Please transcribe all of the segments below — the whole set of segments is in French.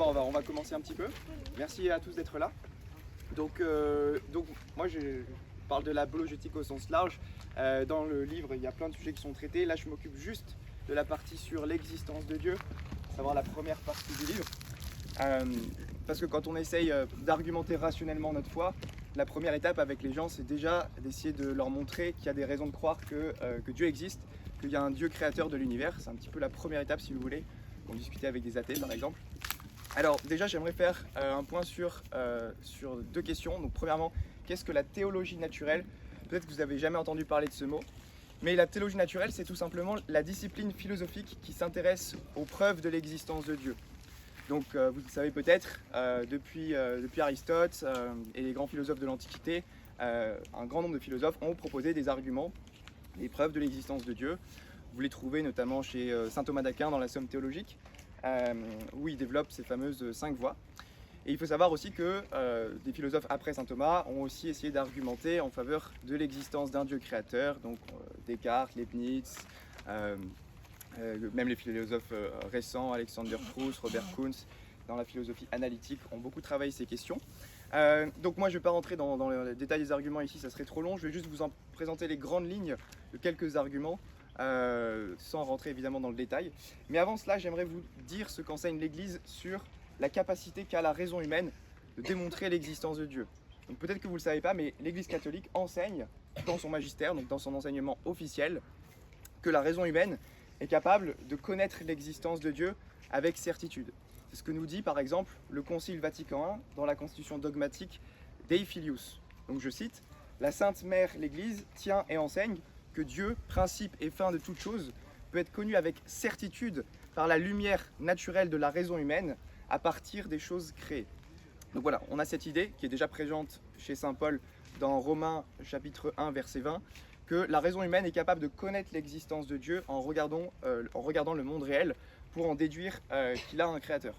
on va commencer un petit peu. Merci à tous d'être là. Donc moi je parle de la bologétique au sens large. Dans le livre, il y a plein de sujets qui sont traités. Là, je m'occupe juste de la partie sur l'existence de Dieu, à savoir la première partie du livre. Parce que quand on essaye d'argumenter rationnellement notre foi, la première étape avec les gens, c'est déjà d'essayer de leur montrer qu'il y a des raisons de croire que Dieu existe, qu'il y a un Dieu créateur de l'univers. C'est un petit peu la première étape, si vous voulez, pour discuter avec des athées, par exemple. Alors déjà, j'aimerais faire un point sur deux questions. Donc premièrement, qu'est-ce que la théologie naturelle? Peut-être que vous n'avez jamais entendu parler de ce mot. Mais la théologie naturelle, c'est tout simplement la discipline philosophique qui s'intéresse aux preuves de l'existence de Dieu. Donc vous le savez peut-être, depuis Aristote et les grands philosophes de l'Antiquité, un grand nombre de philosophes ont proposé des arguments, des preuves de l'existence de Dieu. Vous les trouvez notamment chez saint Thomas d'Aquin dans la Somme théologique, où il développe ces fameuses 5 voies. Et il faut savoir aussi que des philosophes après saint Thomas ont aussi essayé d'argumenter en faveur de l'existence d'un Dieu créateur, donc Descartes, Leibniz, même les philosophes récents, Alexander Prouss, Robert Kuhns, dans la philosophie analytique, ont beaucoup travaillé ces questions. Donc moi je ne vais pas rentrer dans le détail des arguments ici, ça serait trop long, je vais juste vous en présenter les grandes lignes de quelques arguments, sans rentrer évidemment dans le détail. Mais avant cela, j'aimerais vous dire ce qu'enseigne l'Église sur la capacité qu'a la raison humaine de démontrer l'existence de Dieu. Donc peut-être que vous ne le savez pas, mais l'Église catholique enseigne dans son magistère, donc dans son enseignement officiel, que la raison humaine est capable de connaître l'existence de Dieu avec certitude. C'est ce que nous dit par exemple le Concile Vatican I dans la constitution dogmatique Dei Filius. Donc je cite, « La Sainte Mère l'Église tient et enseigne que Dieu, principe et fin de toute chose, peut être connu avec certitude par la lumière naturelle de la raison humaine à partir des choses créées. » Donc voilà, on a cette idée qui est déjà présente chez saint Paul dans Romains chapitre 1 verset 20, que la raison humaine est capable de connaître l'existence de Dieu en regardant le monde réel pour en déduire qu'il a un créateur.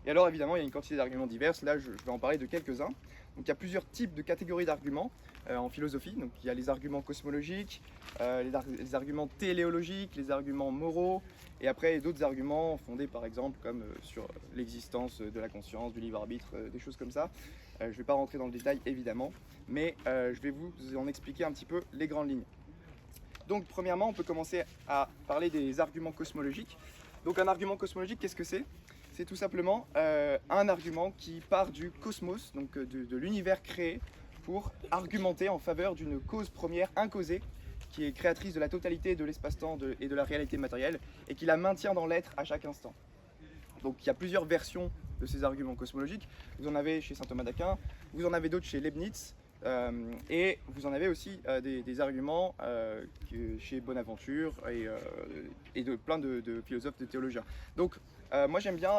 Et alors évidemment, il y a une quantité d'arguments divers, là je vais en parler de quelques-uns. Donc il y a plusieurs types de catégories d'arguments en philosophie. Donc il y a les arguments cosmologiques, les arguments téléologiques, les arguments moraux, et après d'autres arguments fondés par exemple comme sur l'existence de la conscience, du libre arbitre, des choses comme ça. Je ne vais pas rentrer dans le détail évidemment, mais je vais vous en expliquer un petit peu les grandes lignes. Donc premièrement, on peut commencer à parler des arguments cosmologiques. Donc un argument cosmologique, qu'est-ce que c'est? C'est tout simplement un argument qui part du cosmos, donc de l'univers créé, pour argumenter en faveur d'une cause première incausée, qui est créatrice de la totalité de l'espace-temps et de la réalité matérielle, et qui la maintient dans l'être à chaque instant. Donc il y a plusieurs versions de ces arguments cosmologiques. Vous en avez chez saint Thomas d'Aquin, vous en avez d'autres chez Leibniz, et vous en avez aussi des arguments chez Bonaventure et de plein de philosophes, de théologiens. Donc moi j'aime bien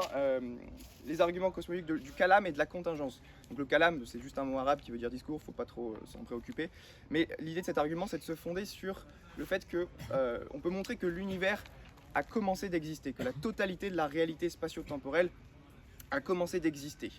les arguments cosmologiques du kalam et de la contingence. Donc le kalam, c'est juste un mot arabe qui veut dire discours, il ne faut pas trop s'en préoccuper. Mais l'idée de cet argument, c'est de se fonder sur le fait qu'on peut montrer que l'univers a commencé d'exister, que la totalité de la réalité spatio-temporelle a commencé d'exister.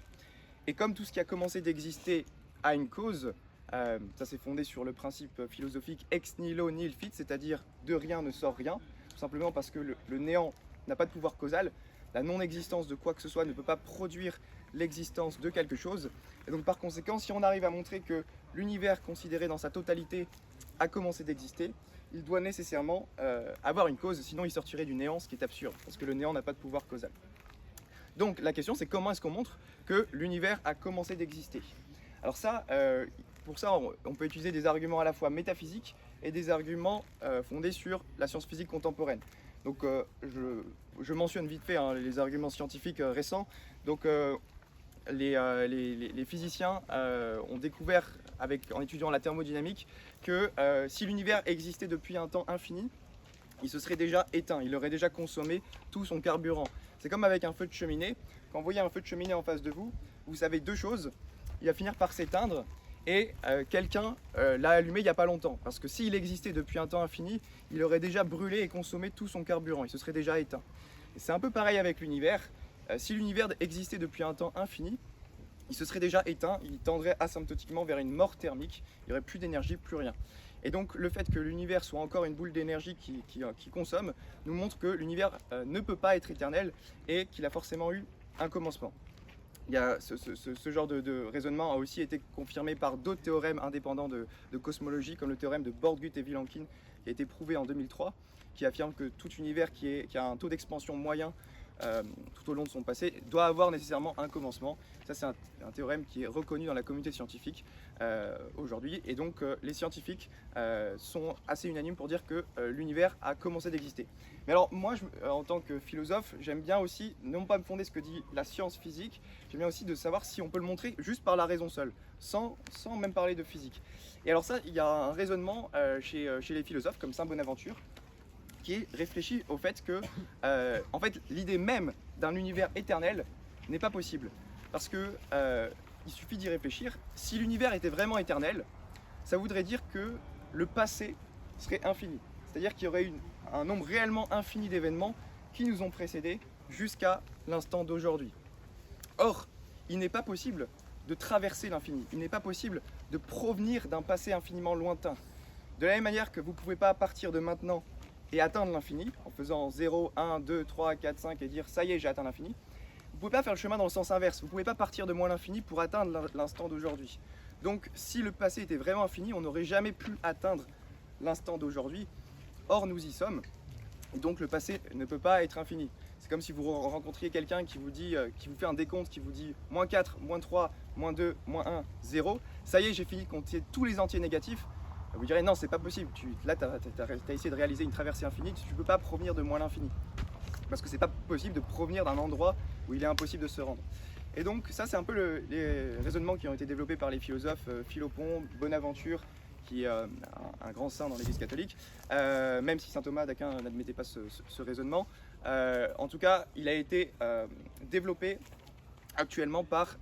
Et comme tout ce qui a commencé d'exister a une cause, ça s'est fondé sur le principe philosophique ex nihilo nihil fit, c'est-à-dire de rien ne sort rien, tout simplement parce que le néant n'a pas de pouvoir causal, la non-existence de quoi que ce soit ne peut pas produire l'existence de quelque chose. Et donc par conséquent, si on arrive à montrer que l'univers considéré dans sa totalité a commencé d'exister, il doit nécessairement avoir une cause, sinon il sortirait du néant, ce qui est absurde, parce que le néant n'a pas de pouvoir causal. Donc la question c'est comment est-ce qu'on montre que l'univers a commencé d'exister? Alors ça, pour ça on peut utiliser des arguments à la fois métaphysiques et des arguments fondés sur la science physique contemporaine. Donc je mentionne vite fait les arguments scientifiques récents. Donc les physiciens ont découvert, en étudiant la thermodynamique, que si l'univers existait depuis un temps infini, il se serait déjà éteint, il aurait déjà consommé tout son carburant. C'est comme avec un feu de cheminée. Quand vous voyez un feu de cheminée en face de vous, vous savez deux choses. Il va finir par s'éteindre et quelqu'un l'a allumé il n'y a pas longtemps. Parce que s'il existait depuis un temps infini, il aurait déjà brûlé et consommé tout son carburant, il se serait déjà éteint. C'est un peu pareil avec l'univers. Si l'univers existait depuis un temps infini, il se serait déjà éteint, il tendrait asymptotiquement vers une mort thermique, il n'y aurait plus d'énergie, plus rien. Et donc le fait que l'univers soit encore une boule d'énergie qui consomme nous montre que l'univers ne peut pas être éternel et qu'il a forcément eu un commencement. Ce genre de raisonnement a aussi été confirmé par d'autres théorèmes indépendants de cosmologie, comme le théorème de Borde-Gut et Vilenkin, qui a été prouvé en 2003, qui affirme que tout univers qui a un taux d'expansion moyen tout au long de son passé doit avoir nécessairement un commencement. Ça, c'est un théorème qui est reconnu dans la communauté scientifique aujourd'hui, et donc les scientifiques sont assez unanimes pour dire que l'univers a commencé d'exister. Mais alors moi, en tant que philosophe, j'aime bien aussi, non pas me fonder ce que dit la science physique, j'aime bien aussi de savoir si on peut le montrer juste par la raison seule, sans même parler de physique. Et alors ça, il y a un raisonnement chez les philosophes comme Saint Bonaventure, qui réfléchit au fait que en fait, l'idée même d'un univers éternel n'est pas possible. Parce que il suffit d'y réfléchir. Si l'univers était vraiment éternel, ça voudrait dire que le passé serait infini. C'est-à-dire qu'il y aurait un nombre réellement infini d'événements qui nous ont précédés jusqu'à l'instant d'aujourd'hui. Or, il n'est pas possible de traverser l'infini. Il n'est pas possible de provenir d'un passé infiniment lointain. De la même manière que vous ne pouvez pas partir de maintenant et atteindre l'infini, en faisant 0, 1, 2, 3, 4, 5 et dire ça y est, j'ai atteint l'infini, vous ne pouvez pas faire le chemin dans le sens inverse. Vous ne pouvez pas partir de moins l'infini pour atteindre l'instant d'aujourd'hui. Donc si le passé était vraiment infini, on n'aurait jamais pu atteindre l'instant d'aujourd'hui. Or nous y sommes, et donc le passé ne peut pas être infini. C'est comme si vous rencontriez quelqu'un qui vous dit, qui vous fait un décompte, qui vous dit moins 4, moins 3, moins 2, moins 1, 0. Ça y est, j'ai fini de compter tous les entiers négatifs. Vous direz non, c'est pas possible. Là, tu as essayé de réaliser une traversée infinie, tu ne peux pas provenir de moins l'infini. Parce que c'est pas possible de provenir d'un endroit où il est impossible de se rendre. Et donc ça, c'est un peu les raisonnements qui ont été développés par les philosophes Philopon, Bonaventure, qui est un grand saint dans l'Église catholique, même si saint Thomas d'Aquin n'admettait pas ce raisonnement. En tout cas, il a été développé actuellement par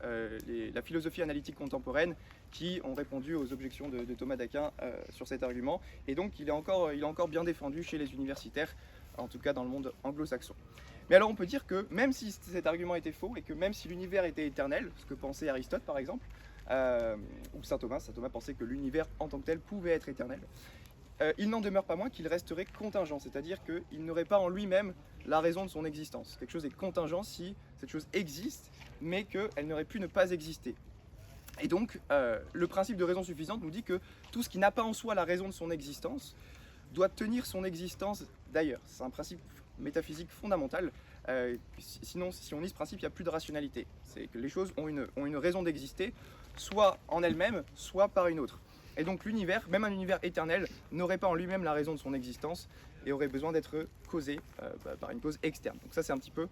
la philosophie analytique contemporaine, qui ont répondu aux objections de Thomas d'Aquin sur cet argument. Et donc il est encore bien défendu chez les universitaires, en tout cas dans le monde anglo-saxon. Mais alors on peut dire que même si cet argument était faux, et que même si l'univers était éternel, ce que pensait Aristote par exemple, ou saint Thomas pensait que l'univers en tant que tel pouvait être éternel, il n'en demeure pas moins qu'il resterait contingent, c'est-à-dire qu'il n'aurait pas en lui-même la raison de son existence. Quelque chose est contingent si cette chose existe, mais qu'elle n'aurait pu ne pas exister. Et donc, le principe de raison suffisante nous dit que tout ce qui n'a pas en soi la raison de son existence doit tenir son existence d'ailleurs. C'est un principe métaphysique fondamental. Sinon, si on nie ce principe, il n'y a plus de rationalité. C'est que les choses ont une raison d'exister, soit en elles-mêmes, soit par une autre. Et donc l'univers, même un univers éternel, n'aurait pas en lui-même la raison de son existence et aurait besoin d'être causé par une cause externe. Donc ça, c'est un petit peu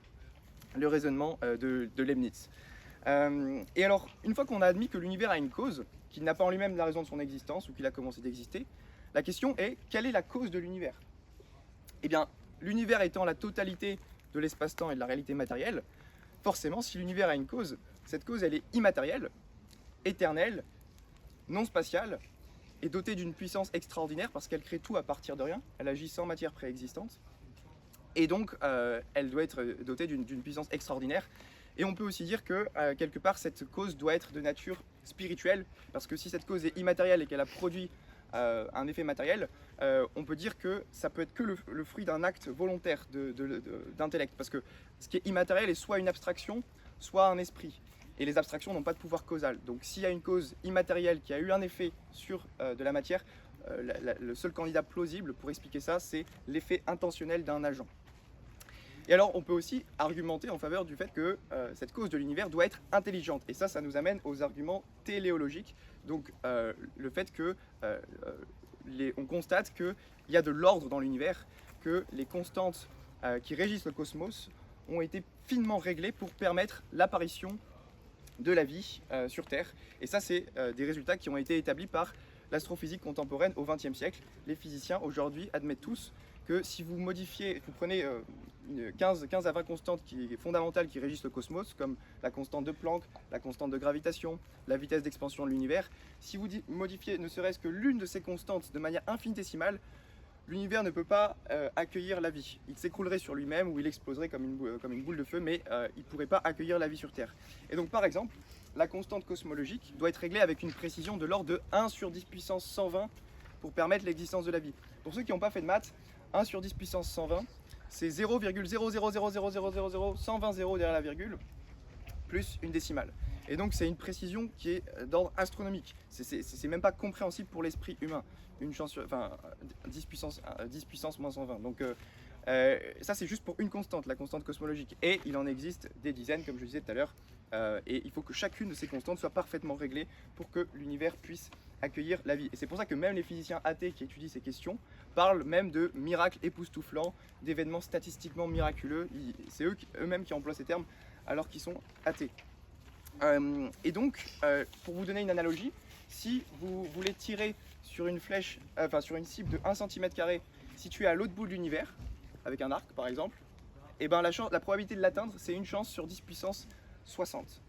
le raisonnement de Leibniz. Et alors, une fois qu'on a admis que l'univers a une cause, qu'il n'a pas en lui-même la raison de son existence ou qu'il a commencé d'exister, la question est, quelle est la cause de l'univers? Eh bien, l'univers étant la totalité de l'espace-temps et de la réalité matérielle, forcément, si l'univers a une cause, cette cause, elle est immatérielle, éternelle, non spatiale, et dotée d'une puissance extraordinaire parce qu'elle crée tout à partir de rien, elle agit sans matière préexistante, et donc elle doit être dotée d'une puissance extraordinaire. Et on peut aussi dire que quelque part cette cause doit être de nature spirituelle, parce que si cette cause est immatérielle et qu'elle a produit un effet matériel, on peut dire que ça peut être que le fruit d'un acte volontaire d'intellect, parce que ce qui est immatériel est soit une abstraction, soit un esprit. Et les abstractions n'ont pas de pouvoir causal. Donc s'il y a une cause immatérielle qui a eu un effet sur de la matière, le seul candidat plausible pour expliquer ça, c'est l'effet intentionnel d'un agent. Et alors on peut aussi argumenter en faveur du fait que cette cause de l'univers doit être intelligente. Et ça nous amène aux arguments téléologiques. Donc le fait que on constate qu'il y a de l'ordre dans l'univers, que les constantes qui régissent le cosmos ont été finement réglées pour permettre l'apparition de la vie sur Terre. Et ça, c'est des résultats qui ont été établis par l'astrophysique contemporaine au XXe siècle. Les physiciens aujourd'hui admettent tous que si vous modifiez, vous prenez 15 à 20 constantes fondamentales qui régissent le cosmos, comme la constante de Planck, la constante de gravitation, la vitesse d'expansion de l'univers, si vous modifiez ne serait-ce que l'une de ces constantes de manière infinitésimale, l'univers ne peut pas accueillir la vie. Il s'écroulerait sur lui-même ou il exploserait comme une boule de feu, mais il ne pourrait pas accueillir la vie sur Terre. Et donc par exemple, la constante cosmologique doit être réglée avec une précision de l'ordre de 1 sur 10 puissance 120 pour permettre l'existence de la vie. Pour ceux qui n'ont pas fait de maths, 1 sur 10 puissance 120, c'est 0,000000120 derrière la virgule. plus une décimale. Et donc c'est une précision qui est d'ordre astronomique. C'est même pas compréhensible pour l'esprit humain. Une chance sur, enfin, 10 puissance moins 120. Donc ça c'est juste pour une constante, la constante cosmologique. Et il en existe des dizaines, comme je disais tout à l'heure. Et il faut que chacune de ces constantes soit parfaitement réglée pour que l'univers puisse accueillir la vie. Et c'est pour ça que même les physiciens athées qui étudient ces questions parlent même de miracles époustouflants, d'événements statistiquement miraculeux. C'est eux-mêmes qui emploient ces termes alors qu'ils sont athées. Et donc, pour vous donner une analogie, si vous voulez tirer sur une flèche, sur une cible de 1 cm² située à l'autre bout de l'univers, avec un arc par exemple, et ben la probabilité de l'atteindre, c'est une chance sur 10 puissance 60.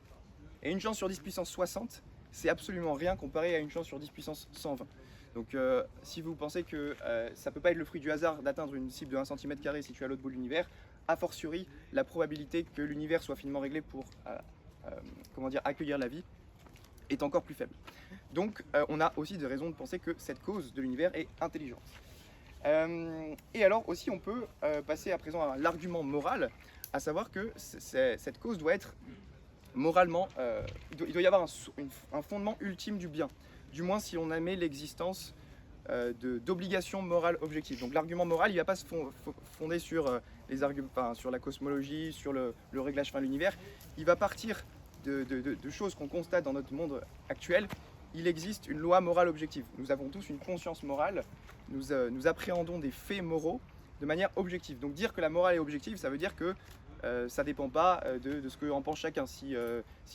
Et une chance sur 10 puissance 60, c'est absolument rien comparé à une chance sur 10 puissance 120. Donc si vous pensez que ça ne peut pas être le fruit du hasard d'atteindre une cible de 1 cm² située à l'autre bout de l'univers, a fortiori la probabilité que l'univers soit finement réglé pour accueillir la vie est encore plus faible. Donc on a aussi des raisons de penser que cette cause de l'univers est intelligente. Et alors aussi on peut passer à présent à l'argument moral, à savoir que cette cause doit être moralement, il doit y avoir un fondement ultime du bien, du moins si on admet l'existence d'obligations morales objectives. Donc l'argument moral, il ne va pas se fonder sur sur la cosmologie, sur le réglage fin de l'univers. Il va partir de choses qu'on constate dans notre monde actuel. Il existe une loi morale objective. Nous avons tous une conscience morale. Nous appréhendons des faits moraux de manière objective. Donc dire que la morale est objective, ça veut dire que ça ne dépend pas de ce que en pense chacun. Si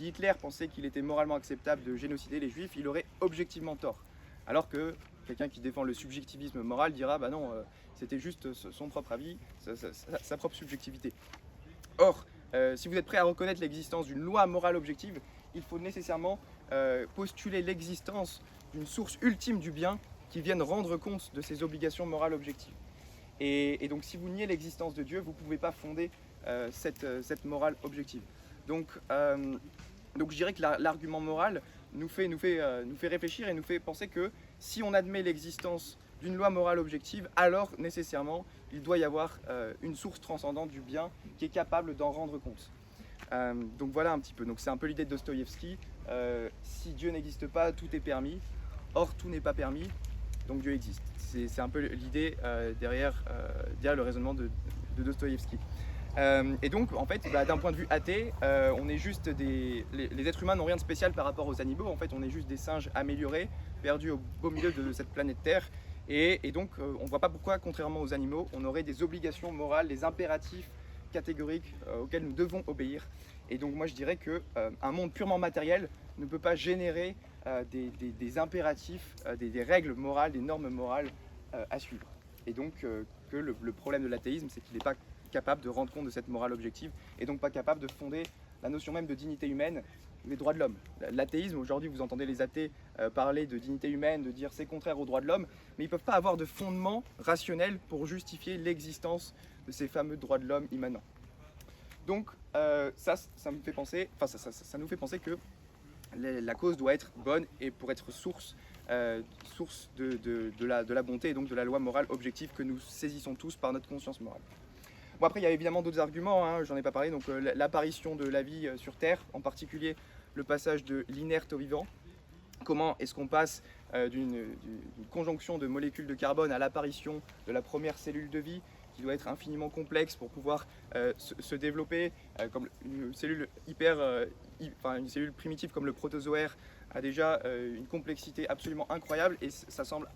Hitler pensait qu'il était moralement acceptable de génocider les juifs, il aurait objectivement tort. Alors que quelqu'un qui défend le subjectivisme moral dira bah non, c'était juste son propre avis, sa propre subjectivité. Or, si vous êtes prêt à reconnaître l'existence d'une loi morale objective, il faut nécessairement postuler l'existence d'une source ultime du bien qui vienne rendre compte de ces obligations morales objectives. Et donc si vous niez l'existence de Dieu, vous ne pouvez pas fonder cette morale objective. Donc je dirais que l'argument moral nous fait réfléchir et nous fait penser que si on admet l'existence d'une loi morale objective, alors nécessairement il doit y avoir une source transcendante du bien qui est capable d'en rendre compte. Donc voilà un petit peu, donc c'est un peu l'idée de Dostoïevski, si Dieu n'existe pas, tout est permis, or tout n'est pas permis, donc Dieu existe. C'est un peu l'idée derrière le raisonnement de Dostoïevski. Et donc en fait d'un point de vue athée, on est juste les êtres humains n'ont rien de spécial par rapport aux animaux. En fait on est juste des singes améliorés perdus au beau milieu de cette planète Terre, et donc on ne voit pas pourquoi, contrairement aux animaux, on aurait des obligations morales, des impératifs catégoriques auxquels nous devons obéir. Et donc moi je dirais qu'un monde purement matériel ne peut pas générer des impératifs, des règles morales, des normes morales à suivre. Et donc que le problème de l'athéisme, c'est qu'il n'est pas capable de rendre compte de cette morale objective, et donc pas capable de fonder la notion même de dignité humaine, les droits de l'homme. L'athéisme, aujourd'hui vous entendez les athées parler de dignité humaine, de dire c'est contraire aux droits de l'homme, mais ils ne peuvent pas avoir de fondement rationnel pour justifier l'existence de ces fameux droits de l'homme immanents. Donc ça me fait penser, ça nous fait penser que la cause doit être bonne, et pour être source de la bonté, et donc de la loi morale objective que nous saisissons tous par notre conscience morale. Bon, après il y a évidemment d'autres arguments, hein, j'en ai pas parlé, donc l'apparition de la vie sur Terre, en particulier le passage de l'inerte au vivant. Comment est-ce qu'on passe d'une conjonction de molécules de carbone à l'apparition de la première cellule de vie, qui doit être infiniment complexe pour pouvoir se développer, comme une cellule une cellule primitive comme le protozoaire a déjà une complexité absolument incroyable, et ça semble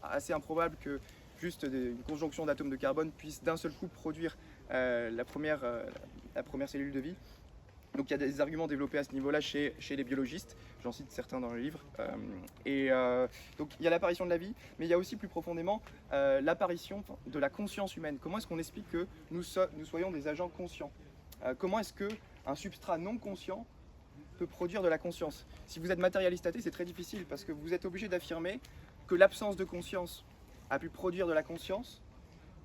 assez improbable que juste une conjonction d'atomes de carbone puisse d'un seul coup produire la première cellule de vie. Donc il y a des arguments développés à ce niveau-là chez les biologistes, j'en cite certains dans le livre. Donc il y a l'apparition de la vie, mais il y a aussi plus profondément l'apparition de la conscience humaine. Comment est-ce qu'on explique que nous soyons des agents conscients? Comment est-ce qu'un substrat non conscient peut produire de la conscience? Si vous êtes matérialiste athée, c'est très difficile, parce que vous êtes obligé d'affirmer que l'absence de conscience a pu produire de la conscience,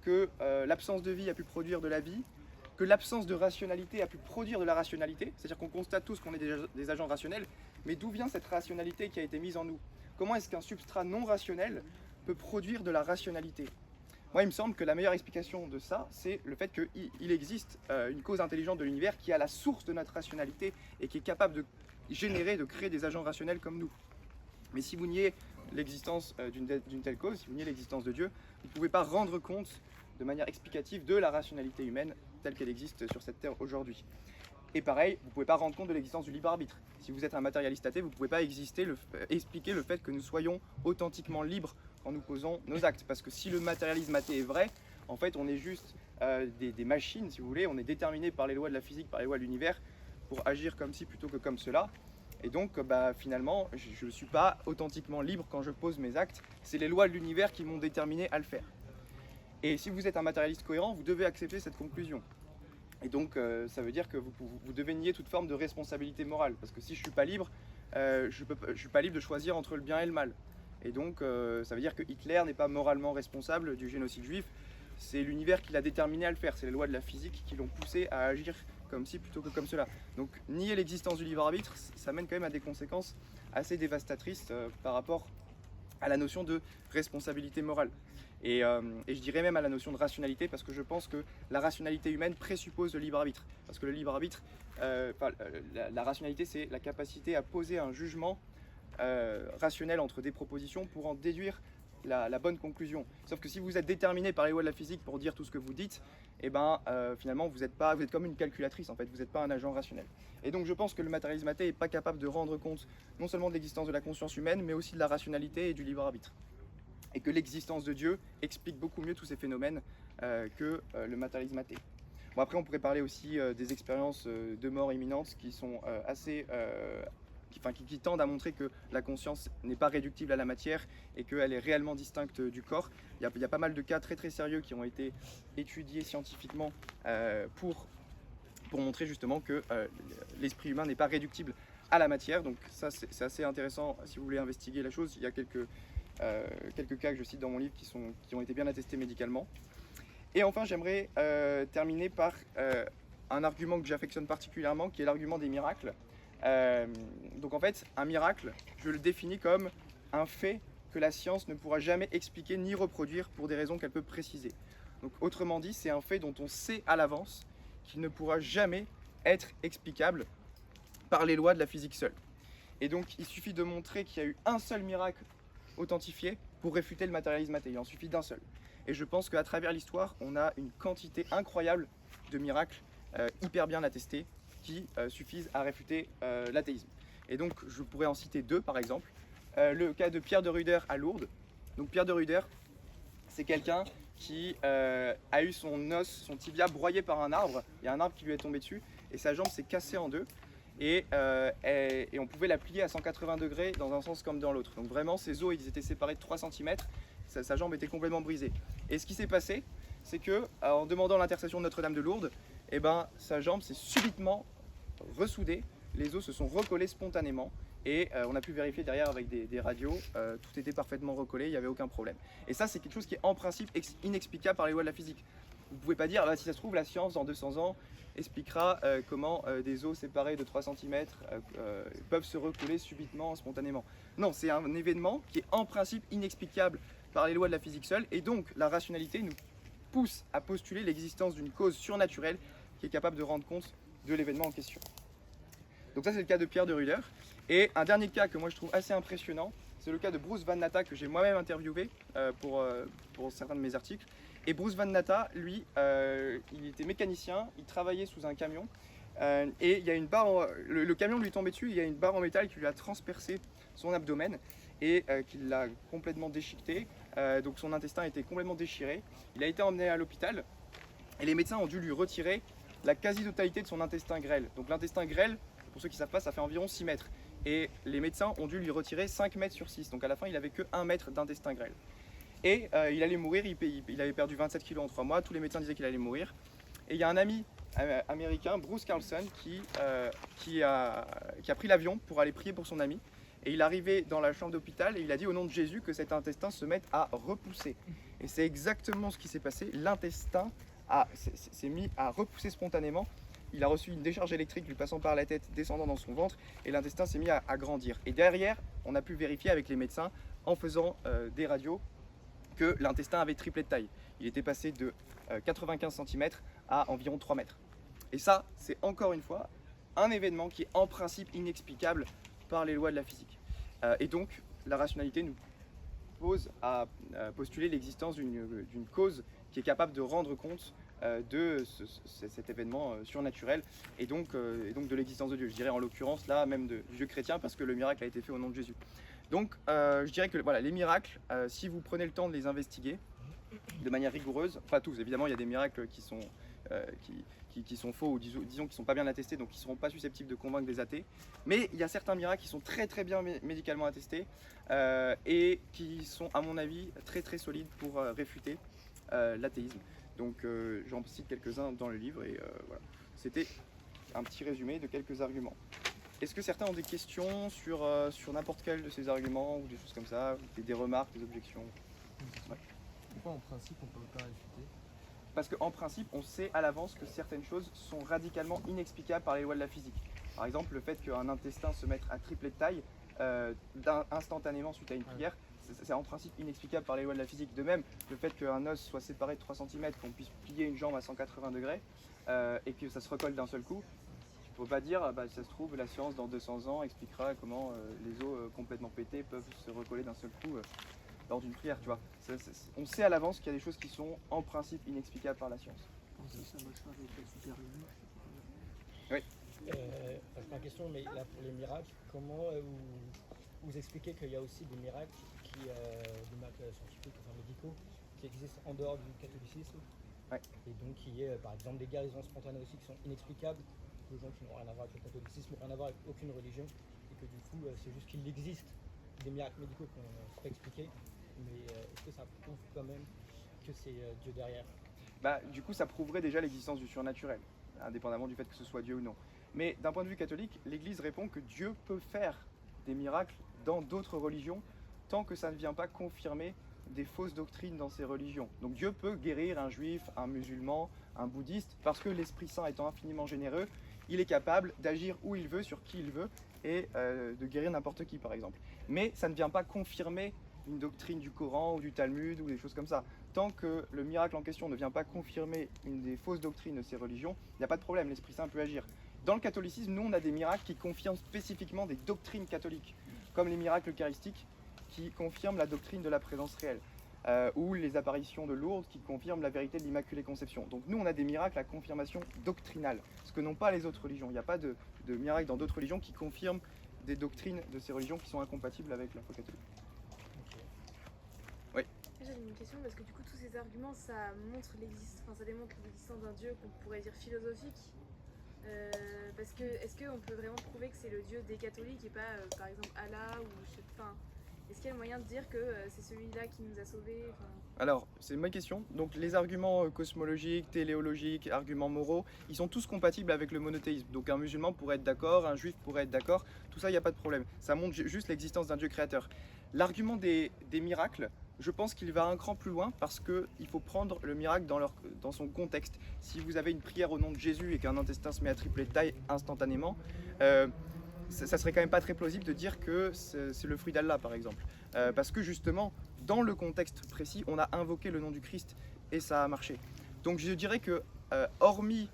que l'absence de vie a pu produire de la vie, que l'absence de rationalité a pu produire de la rationalité, c'est-à-dire qu'on constate tous qu'on est des agents rationnels, mais d'où vient cette rationalité qui a été mise en nous? Comment est-ce qu'un substrat non rationnel peut produire de la rationalité? Moi, il me semble que la meilleure explication de ça, c'est le fait qu'il existe une cause intelligente de l'univers qui est à la source de notre rationalité et qui est capable de générer, de créer des agents rationnels comme nous. Mais si vous niez l'existence d'une telle cause, si vous niez l'existence de Dieu, vous ne pouvez pas rendre compte de manière explicative de la rationalité humaine telle qu'elle existe sur cette terre aujourd'hui. Et pareil, vous ne pouvez pas rendre compte de l'existence du libre arbitre. Si vous êtes un matérialiste athée, vous ne pouvez pas expliquer le fait que nous soyons authentiquement libres quand nous posons nos actes. Parce que si le matérialisme athée est vrai, en fait on est juste des machines, si vous voulez, on est déterminé par les lois de la physique, par les lois de l'univers, pour agir comme ci plutôt que comme cela. Et donc finalement, je ne suis pas authentiquement libre quand je pose mes actes, c'est les lois de l'univers qui m'ont déterminé à le faire. Et si vous êtes un matérialiste cohérent, vous devez accepter cette conclusion. Et donc ça veut dire que vous devez nier toute forme de responsabilité morale. Parce que si je ne suis pas libre, je ne suis pas libre de choisir entre le bien et le mal. Et donc ça veut dire que Hitler n'est pas moralement responsable du génocide juif. C'est l'univers qui l'a déterminé à le faire. C'est les lois de la physique qui l'ont poussé à agir comme ci plutôt que comme cela. Donc nier l'existence du libre arbitre, ça mène quand même à des conséquences assez dévastatrices par rapport à la notion de responsabilité morale. Et je dirais même à la notion de rationalité, parce que je pense que la rationalité humaine présuppose le libre arbitre. Parce que le libre arbitre, la rationalité, c'est la capacité à poser un jugement rationnel entre des propositions pour en déduire la bonne conclusion. Sauf que si vous êtes déterminé par les lois de la physique pour dire tout ce que vous dites, et finalement vous êtes comme une calculatrice en fait, vous n'êtes pas un agent rationnel. Et donc je pense que le matérialisme athée n'est pas capable de rendre compte non seulement de l'existence de la conscience humaine, mais aussi de la rationalité et du libre arbitre. Et que l'existence de Dieu explique beaucoup mieux tous ces phénomènes que le matérialisme athée. Bon, après on pourrait parler aussi des expériences de mort imminente qui sont qui tendent à montrer que la conscience n'est pas réductible à la matière et qu'elle est réellement distincte du corps. Il y a pas mal de cas très très sérieux qui ont été étudiés scientifiquement pour montrer justement que l'esprit humain n'est pas réductible à la matière. Donc ça c'est assez intéressant si vous voulez investiguer la chose. Il y a quelques cas que je cite dans mon livre qui ont été bien attestés médicalement. Et enfin j'aimerais terminer par un argument que j'affectionne particulièrement, qui est l'argument des miracles. Donc en fait, un miracle, je le définis comme un fait que la science ne pourra jamais expliquer ni reproduire pour des raisons qu'elle peut préciser. Donc autrement dit, c'est un fait dont on sait à l'avance qu'il ne pourra jamais être explicable par les lois de la physique seule. Et donc il suffit de montrer qu'il y a eu un seul miracle authentifié pour réfuter le matérialisme athée. Il en suffit d'un seul. Et je pense qu'à travers l'histoire, on a une quantité incroyable de miracles hyper bien attestés qui suffisent à réfuter l'athéisme. Et donc je pourrais en citer deux par exemple. Le cas de Pierre de Ruder à Lourdes. Donc Pierre de Ruder, c'est quelqu'un qui a eu son tibia broyé par un arbre. Il y a un arbre qui lui est tombé dessus et sa jambe s'est cassée en deux. Et on pouvait la plier à 180 degrés dans un sens comme dans l'autre. Donc vraiment ses os ils étaient séparés de 3 cm, sa jambe était complètement brisée. Et ce qui s'est passé, c'est que en demandant l'intercession de Notre-Dame de Lourdes, sa jambe s'est subitement ressoudée, les os se sont recollés spontanément et on a pu vérifier derrière avec des radios, tout était parfaitement recollé, il n'y avait aucun problème. Et ça c'est quelque chose qui est en principe inexplicable par les lois de la physique. Vous ne pouvez pas dire, si ça se trouve la science dans 200 ans expliquera comment des os séparés de 3 cm peuvent se recoller subitement, spontanément. Non, c'est un événement qui est en principe inexplicable par les lois de la physique seule, et donc la rationalité nous pousse à postuler l'existence d'une cause surnaturelle qui est capable de rendre compte de l'événement en question. Donc ça c'est le cas de Pierre de Ruder. Et un dernier cas que moi je trouve assez impressionnant, c'est le cas de Bruce Van Natta que j'ai moi-même interviewé pour certains de mes articles. Et Bruce Van Natta, lui, il était mécanicien, il travaillait sous un camion et il y a une barre, le camion lui est tombé dessus, il y a une barre en métal qui lui a transpercé son abdomen et qui l'a complètement déchiqueté. Donc son intestin a été complètement déchiré. Il a été emmené à l'hôpital et les médecins ont dû lui retirer la quasi-totalité de son intestin grêle. Donc l'intestin grêle, pour ceux qui ne savent pas, ça fait environ 6 mètres. Et les médecins ont dû lui retirer 5 mètres sur 6. Donc à la fin, il n'avait que 1 mètre d'intestin grêle. Et il allait mourir, il avait perdu 27 kilos en 3 mois, tous les médecins disaient qu'il allait mourir. Et il y a un ami américain, Bruce Carlson, qui a pris l'avion pour aller prier pour son ami. Et il est arrivé dans la chambre d'hôpital et il a dit au nom de Jésus que cet intestin se mette à repousser. Et c'est exactement ce qui s'est passé, l'intestin s'est mis à repousser spontanément. Il a reçu une décharge électrique lui passant par la tête, descendant dans son ventre, et l'intestin s'est mis à grandir. Et derrière, on a pu vérifier avec les médecins, en faisant des radios, que l'intestin avait triplé de taille. il était passé de 95 cm à environ 3 mètres. Et ça, c'est encore une fois un événement qui est en principe inexplicable par les lois de la physique. Et donc, la rationalité nous pose à postuler l'existence d'une cause qui est capable de rendre compte de cet événement surnaturel et donc de l'existence de Dieu. Je dirais en l'occurrence là même du Dieu chrétien parce que le miracle a été fait au nom de Jésus. Donc je dirais que voilà, les miracles, si vous prenez le temps de les investiguer de manière rigoureuse, pas tous, évidemment il y a des miracles qui sont faux ou disons qui ne sont pas bien attestés, donc qui ne seront pas susceptibles de convaincre des athées. Mais il y a certains miracles qui sont très très bien médicalement attestés et qui sont à mon avis très très solides pour réfuter l'athéisme. Donc j'en cite quelques-uns dans le livre et voilà. C'était un petit résumé de quelques arguments. Est-ce que certains ont des questions sur n'importe quel de ces arguments ou des choses comme ça, des remarques, des objections? Ouais. Pourquoi en principe on ne peut pas réfuter? Parce qu'en principe, on sait à l'avance que certaines choses sont radicalement inexplicables par les lois de la physique. Par exemple, le fait qu'un intestin se mette à tripler de taille instantanément suite à une prière, c'est en principe inexplicable par les lois de la physique. De même, le fait qu'un os soit séparé de 3 cm, qu'on puisse plier une jambe à 180 degrés et que ça se recolle d'un seul coup, il ne faut pas dire, ça se trouve, la science dans 200 ans expliquera comment les os complètement pétés peuvent se recoller d'un seul coup lors d'une prière, tu vois. On sait à l'avance qu'il y a des choses qui sont en principe inexplicables par la science. Oui. C'est pas une question, mais là pour les miracles, comment vous expliquez qu'il y a aussi des miracles des miracles scientifiques, enfin médicaux, qui existent en dehors du catholicisme, ouais. Et donc qui est par exemple des guérisons spontanées aussi qui sont inexplicables, de gens qui n'ont rien à voir avec le catholicisme, rien à voir avec aucune religion, et que du coup c'est juste qu'il existe des miracles médicaux qu'on ne peut pas expliquer, mais est-ce que ça prouve quand même que c'est Dieu derrière? Du coup, ça prouverait déjà l'existence du surnaturel, indépendamment du fait que ce soit Dieu ou non. Mais d'un point de vue catholique, l'Église répond que Dieu peut faire des miracles dans d'autres religions tant que ça ne vient pas confirmer des fausses doctrines dans ces religions. Donc Dieu peut guérir un juif, un musulman, un bouddhiste, parce que l'Esprit Saint étant infiniment généreux, il est capable d'agir où il veut, sur qui il veut, et de guérir n'importe qui par exemple. Mais ça ne vient pas confirmer une doctrine du Coran ou du Talmud ou des choses comme ça. Tant que le miracle en question ne vient pas confirmer une des fausses doctrines de ces religions, il n'y a pas de problème, l'Esprit Saint peut agir. Dans le catholicisme, nous on a des miracles qui confirment spécifiquement des doctrines catholiques, comme les miracles eucharistiques qui confirment la doctrine de la présence réelle, ou les apparitions de Lourdes qui confirment la vérité de l'Immaculée Conception. Donc nous on a des miracles à confirmation doctrinale, ce que n'ont pas les autres religions. Il n'y a pas de miracles dans d'autres religions qui confirment des doctrines de ces religions qui sont incompatibles avec la foi catholique. Oui. J'avais une question parce que du coup tous ces arguments ça démontre l'existence d'un Dieu qu'on pourrait dire philosophique. Parce que est-ce qu'on peut vraiment prouver que c'est le Dieu des catholiques et pas par exemple Allah ou est-ce qu'il y a le moyen de dire que c'est celui-là qui nous a sauvés? Alors, c'est une bonne question. Donc les arguments cosmologiques, téléologiques, arguments moraux, ils sont tous compatibles avec le monothéisme. Donc un musulman pourrait être d'accord, un juif pourrait être d'accord, tout ça, il n'y a pas de problème. Ça montre juste l'existence d'un Dieu créateur. L'argument des miracles, je pense qu'il va un cran plus loin parce qu'il faut prendre le miracle dans son contexte. Si vous avez une prière au nom de Jésus et qu'un intestin se met à tripler de taille instantanément, ça serait quand même pas très plausible de dire que c'est le fruit d'Allah par exemple. Parce que justement, dans le contexte précis, on a invoqué le nom du Christ et ça a marché. Donc je dirais que hormis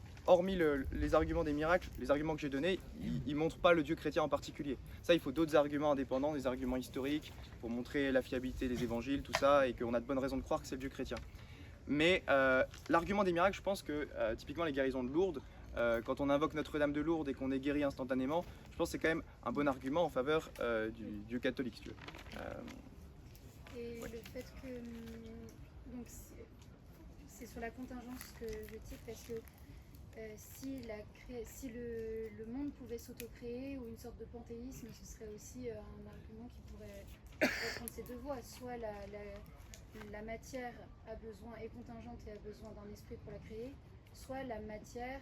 les arguments des miracles, les arguments que j'ai donnés, ils ne montrent pas le Dieu chrétien en particulier. Ça, il faut d'autres arguments indépendants, des arguments historiques pour montrer la fiabilité des évangiles, tout ça, et qu'on a de bonnes raisons de croire que c'est le Dieu chrétien. Mais l'argument des miracles, je pense que typiquement les guérisons de Lourdes, quand on invoque Notre-Dame de Lourdes et qu'on est guéri instantanément, je pense que c'est quand même un bon argument en faveur du Dieu catholique, si tu veux. Et ouais. Le fait que donc c'est sur la contingence que je tire parce que si le monde pouvait s'auto-créer ou une sorte de panthéisme, ce serait aussi un argument qui pourrait prendre ces deux voies. Soit la matière est contingente et a besoin d'un esprit pour la créer, soit la matière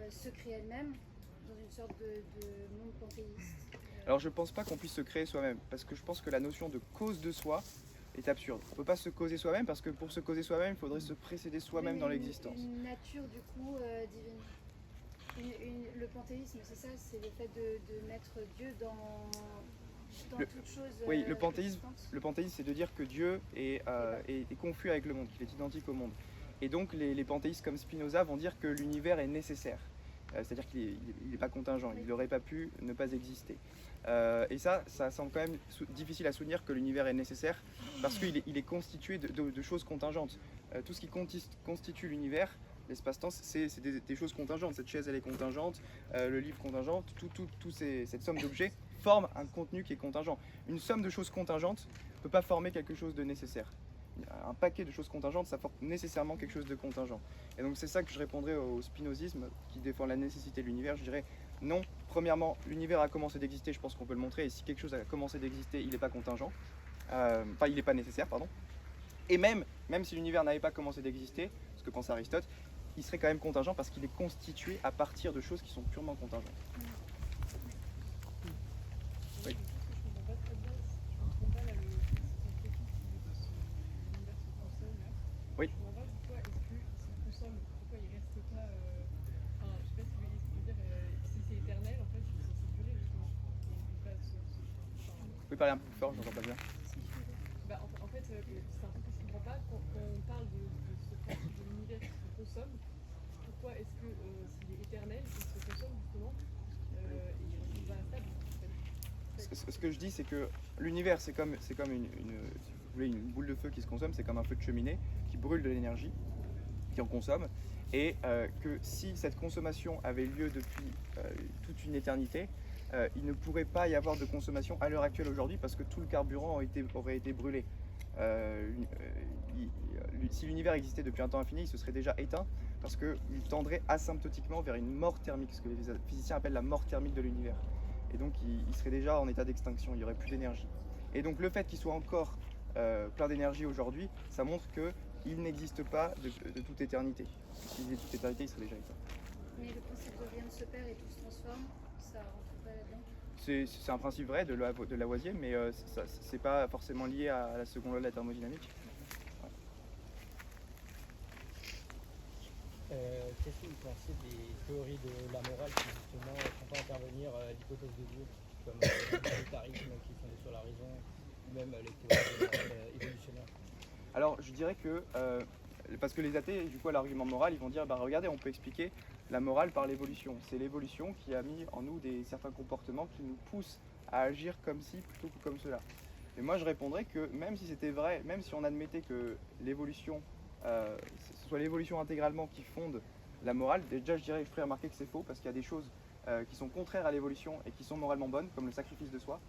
se crée elle-même dans une sorte de monde panthéiste. Alors je pense pas qu'on puisse se créer soi-même, parce que je pense que la notion de cause de soi est absurde. On ne peut pas se causer soi-même, parce que pour se causer soi-même, il faudrait se précéder soi-même dans l'existence. Une nature du coup divine. Le panthéisme, c'est ça, c'est le fait de mettre Dieu dans dans Le- toute chose. oui, le panthéisme, existante. Le panthéisme, c'est de dire que Dieu est confus avec le monde, qu'il est identique au monde. Et donc les panthéistes comme Spinoza vont dire que l'univers est nécessaire. C'est-à-dire qu'il n'est pas contingent, il n'aurait pas pu ne pas exister. Et ça semble quand même difficile à soutenir que l'univers est nécessaire parce qu'il est constitué de choses contingentes. Tout ce qui constitue l'univers, l'espace-temps, c'est des choses contingentes. Cette chaise, elle est contingente, le livre contingent, cette somme d'objets forme un contenu qui est contingent. Une somme de choses contingentes ne peut pas former quelque chose de nécessaire. Un paquet de choses contingentes, ça forme nécessairement quelque chose de contingent. Et donc c'est ça que je répondrais au spinozisme qui défend la nécessité de l'univers. Je dirais non, premièrement, l'univers a commencé d'exister, je pense qu'on peut le montrer, et si quelque chose a commencé d'exister, il n'est pas contingent. Enfin, il n'est pas nécessaire, pardon. Et même si l'univers n'avait pas commencé d'exister, ce que pense Aristote, il serait quand même contingent parce qu'il est constitué à partir de choses qui sont purement contingentes. Oui. Oui. Vous pouvez parler un peu plus fort, je n'entends pas bien. Bah, en fait, c'est un truc que je comprends pas. Quand on parle de ce principe de l'univers qui se consomme, pourquoi est-ce que s'il est éternel, il se consomme justement et il va instable en fait. Ce que je dis, c'est que l'univers, c'est comme si vous voulez, une boule de feu qui se consomme, c'est comme un feu de cheminée qui brûle de l'énergie, qui en consomme, et que si cette consommation avait lieu depuis toute une éternité, il ne pourrait pas y avoir de consommation à l'heure actuelle aujourd'hui parce que tout le carburant aurait été brûlé. Si l'univers existait depuis un temps infini, il se serait déjà éteint parce qu'il tendrait asymptotiquement vers une mort thermique, ce que les physiciens appellent la mort thermique de l'univers. Et donc il serait déjà en état d'extinction, il n'y aurait plus d'énergie. Et donc le fait qu'il soit encore plein d'énergie aujourd'hui, ça montre qu'il n'existe pas de toute éternité. S'il existait de toute éternité, il serait déjà éteint. Mais le principe de rien ne se perd et tout se transforme, ça rentre pas là-dedans. C'est un principe vrai de Lavoisier, mais c'est pas forcément lié à la seconde loi de la thermodynamique. Qu'est-ce que vous pensez des théories de la morale qui justement font pas intervenir l'hypothèse de Dieu, comme l'utilitarisme qui est fondé sur la raison, ou même les théories de la morale évolutionnaire? Alors je dirais que, parce que les athées, du coup à l'argument moral, ils vont dire, bah regardez, on peut expliquer la morale par l'évolution. C'est l'évolution qui a mis en nous certains comportements qui nous poussent à agir comme ci plutôt que comme cela. Et moi je répondrais que même si c'était vrai, même si on admettait que l'évolution, ce soit l'évolution intégralement qui fonde la morale, déjà je ferais remarquer que c'est faux parce qu'il y a des choses qui sont contraires à l'évolution et qui sont moralement bonnes, comme le sacrifice de soi.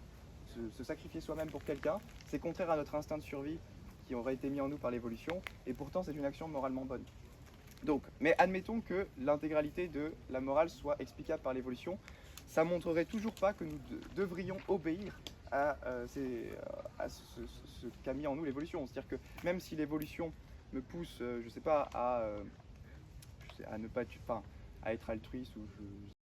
Se sacrifier soi-même pour quelqu'un, c'est contraire à notre instinct de survie qui aurait été mis en nous par l'évolution, et pourtant c'est une action moralement bonne. Donc, mais admettons que l'intégralité de la morale soit explicable par l'évolution, ça montrerait toujours pas que nous devrions obéir à ce qu'a mis en nous l'évolution. C'est-à-dire que même si l'évolution me pousse, je sais pas, à ne pas, à être altruiste ou